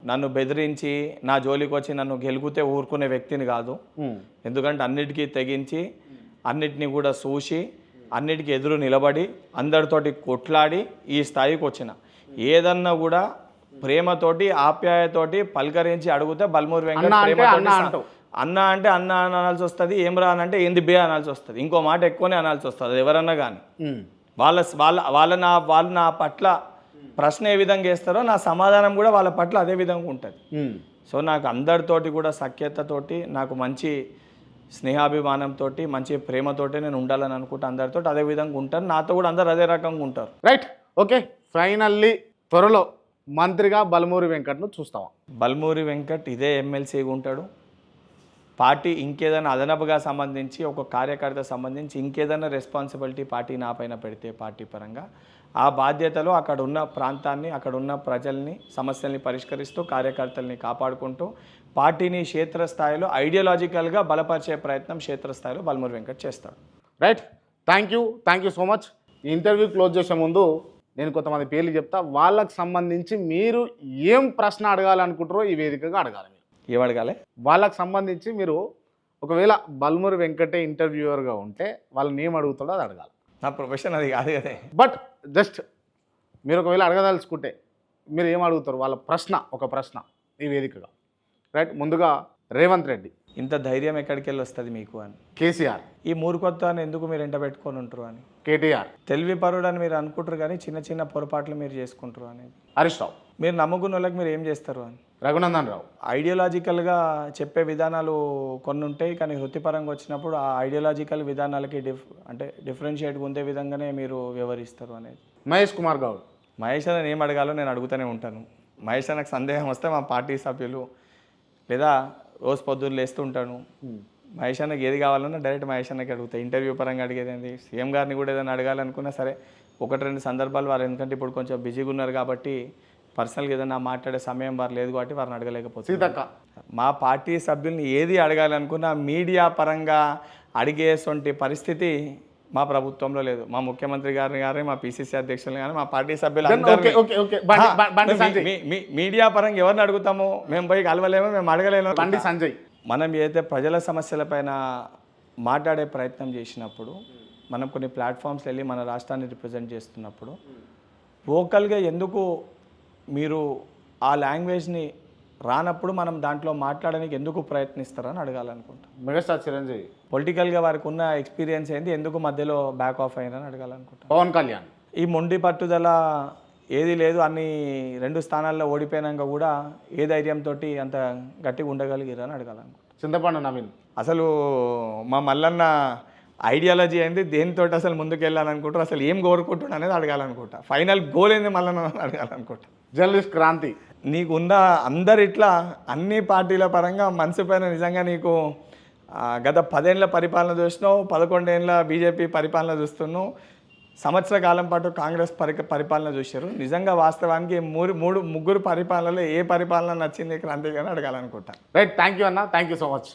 నన్ను బెదిరించి నా జోలికి వచ్చి నన్ను గెలుకుతే ఊరుకునే వ్యక్తిని కాదు. ఎందుకంటే అన్నిటికీ తెగించి అన్నిటినీ కూడా చూసి అన్నిటికీ ఎదురు నిలబడి అందరితోటి కొట్లాడి ఈ స్థాయికి వచ్చిన. ఏదన్నా కూడా ప్రేమతోటి ఆప్యాయతోటి పలకరించి అడిగితే బల్మూరి వెంకట్ ప్రేమతోటి అన్న అంటే అన్న అనాల్సి వస్తుంది, ఏం రా అని అంటే ఏంది బే అనాల్సి వస్తుంది, ఇంకో మాట ఎక్కువనే అనాల్సి వస్తుంది ఎవరన్నా కానీ. వాళ్ళు నా పట్ల ప్రశ్న ఏ విధంగా వేస్తారో నా సమాధానం కూడా వాళ్ళ పట్ల అదే విధంగా ఉంటుంది. సో నాకు అందరితోటి కూడా సఖ్యతతోటి, నాకు మంచి స్నేహాభిమానంతో, మంచి ప్రేమతోటి నేను ఉండాలని అనుకుంటా. అందరితో అదే విధంగా ఉంటారు, నాతో కూడా అందరు అదే రకంగా ఉంటారు. Right, okay. ఫైనల్లీ త్వరలో మంత్రిగా బల్మూరి వెంకట్ను చూస్తావా? బల్మూరి వెంకట్ ఇదే ఎమ్మెల్సీగా ఉంటాడు. పార్టీ ఇంకేదైనా అదనపుగా సంబంధించి ఒక కార్యకర్త సంబంధించి ఇంకేదైనా రెస్పాన్సిబిలిటీ పార్టీ నా పైన పెడితే పార్టీ పరంగా ఆ బాధ్యతలో అక్కడ ఉన్న ప్రాంతాన్ని, అక్కడ ఉన్న ప్రజల్ని, సమస్యల్ని పరిష్కరిస్తూ కార్యకర్తల్ని కాపాడుకుంటూ పార్టీని క్షేత్రస్థాయిలో ఐడియాలజికల్గా బలపరిచే ప్రయత్నం క్షేత్రస్థాయిలో బల్మూరి వెంకట్ చేస్తాడు. Right, thank you so much. ఈ ఇంటర్వ్యూ క్లోజ్ చేసే ముందు నేను కొంతమంది పేర్లు చెప్తా, వాళ్ళకి సంబంధించి మీరు ఏం ప్రశ్న అడగాలనుకుంటారో ఈ వేదికగా అడగాలి. ఏం అడగాలి? వాళ్ళకి సంబంధించి మీరు ఒకవేళ బల్మూరి వెంకటే ఇంటర్వ్యూవర్గా ఉంటే వాళ్ళని ఏం అడుగుతాడో అది అడగాలి. నా ప్రొఫెషన్ అది కాదు కదా. బట్ జస్ట్ మీరు ఒకవేళ అడగదలుచుకుంటే మీరు ఏం అడుగుతారు? వాళ్ళ ప్రశ్న, ఒక ప్రశ్న ఈ వేదికగా. రైట్, ముందుగా రేవంత్ రెడ్డి, ఇంత ధైర్యం ఎక్కడికి వెళ్ళి వస్తుంది మీకు అని. కేసీఆర్, ఈ మూర్ఖత్వాన్ని ఎందుకు మీరు ఎంట పెట్టుకొని ఉంటారు అని. కేటీఆర్, తెలివి పరుడు అని మీరు అనుకుంటారు కానీ చిన్న చిన్న పొరపాట్లు మీరు చేసుకుంటారు అనేది. హరీష్ రావు, మీరు నమ్ముకున్న వాళ్ళకి మీరు ఏం చేస్తారు అని. రఘునందన్ రావు, ఐడియాలజికల్గా చెప్పే విధానాలు కొన్ని ఉంటాయి కానీ వృత్తిపరంగా వచ్చినప్పుడు ఆ ఐడియాలజికల్ విధానాలకి డిఫరెన్షియేట్గా ఉండే విధంగానే మీరు వ్యవహరిస్తారు అనేది. మహేష్ కుమార్ గౌడ్, మహేష్ అని ఏం అడగాలో నేను అడుగుతూనే ఉంటాను. మహేష్ నాకు సందేహం వస్తే మా పార్టీ సభ్యులు లేదా రోజు పొద్దున్న లేస్తూ ఉంటాను. మహేష్ అన్నకి ఏది కావాలన్నా డైరెక్ట్ మహేష్ అన్నకి అడుగుతాయి. ఇంటర్వ్యూ పరంగా అడిగేది ఏంది, సీఎం గారిని కూడా ఏదైనా అడగాలనుకున్నా సరే ఒకటి రెండు సందర్భాలు వారు, ఎందుకంటే ఇప్పుడు కొంచెం బిజీగా ఉన్నారు కాబట్టి పర్సనల్గా ఏదైనా మాట్లాడే సమయం వారు లేదు కాబట్టి వారిని అడగలేకపోతుంది. మా పార్టీ సభ్యుల్ని ఏది అడగాలనుకున్నా మీడియా పరంగా అడిగేటువంటి పరిస్థితి మా ప్రభుత్వంలో లేదు. మా ముఖ్యమంత్రి గారిని, మా పిసిసి అధ్యక్షులు కానీ, మా పార్టీ సభ్యులు మీడియా పరంగా ఎవరిని అడుగుతామో మేము పోయి కలవలేమో, మేము అడగలేము. బండి సంజయ్, మనం ఏదైతే ప్రజల సమస్యలపైన మాట్లాడే ప్రయత్నం చేసినప్పుడు, మనం కొన్ని ప్లాట్ఫామ్స్ వెళ్ళి మన రాష్ట్రాన్ని రిప్రజెంట్ చేస్తున్నప్పుడు వోకల్గా ఎందుకు మీరు ఆ లాంగ్వేజ్ని రానప్పుడు మనం దాంట్లో మాట్లాడడానికి ఎందుకు ప్రయత్నిస్తారని అడగాలనుకుంటాం. మెగాస్టార్ చిరంజీవి, పొలిటికల్గా వారికి ఉన్న ఎక్స్పీరియన్స్ ఏంది, ఎందుకు మధ్యలో బ్యాక్ ఆఫ్ అయ్యారని అడగాలనుకుంటాం. పవన్ కళ్యాణ్, ఈ మొండి పట్టుదల ఏది లేదు, అన్ని 2 స్థానాల్లో ఓడిపోయినాక కూడా ఏ ధైర్యంతో అంత గట్టిగా ఉండగలిగారని అడగాలనుకుంటాం. చింతపండు నవీన్, అసలు మా మల్లన్న ఐడియాలజీ ఏంది, దేనితో అసలు ముందుకు వెళ్ళాలనుకుంటారు, అసలు ఏం కోరుకుంటున్నా అనేది అడగాలనుకుంటా. ఫైనల్ గోల్ ఏంది మల్లన్న అడగాలనుకుంటా. జర్నలిస్ట్ క్రాంతి, నీకున్న అందరు ఇట్లా అన్ని పార్టీల పరంగా మనసు పైన నిజంగా నీకు గత 10 ఏళ్ళ పరిపాలన చూసినావు, 11 ఏళ్ళ బీజేపీ పరిపాలన చూస్తున్నావు, సంవత్సర కాలం పాటు కాంగ్రెస్ పరిపాలన చూశారు. నిజంగా వాస్తవానికి ముగ్గురు పరిపాలనలో ఏ పరిపాలన నచ్చింది క్రాంతి గారిని అడగాలనుకుంటా. రైట్, థ్యాంక్ యూ అన్న, థ్యాంక్ యూ సో మచ్.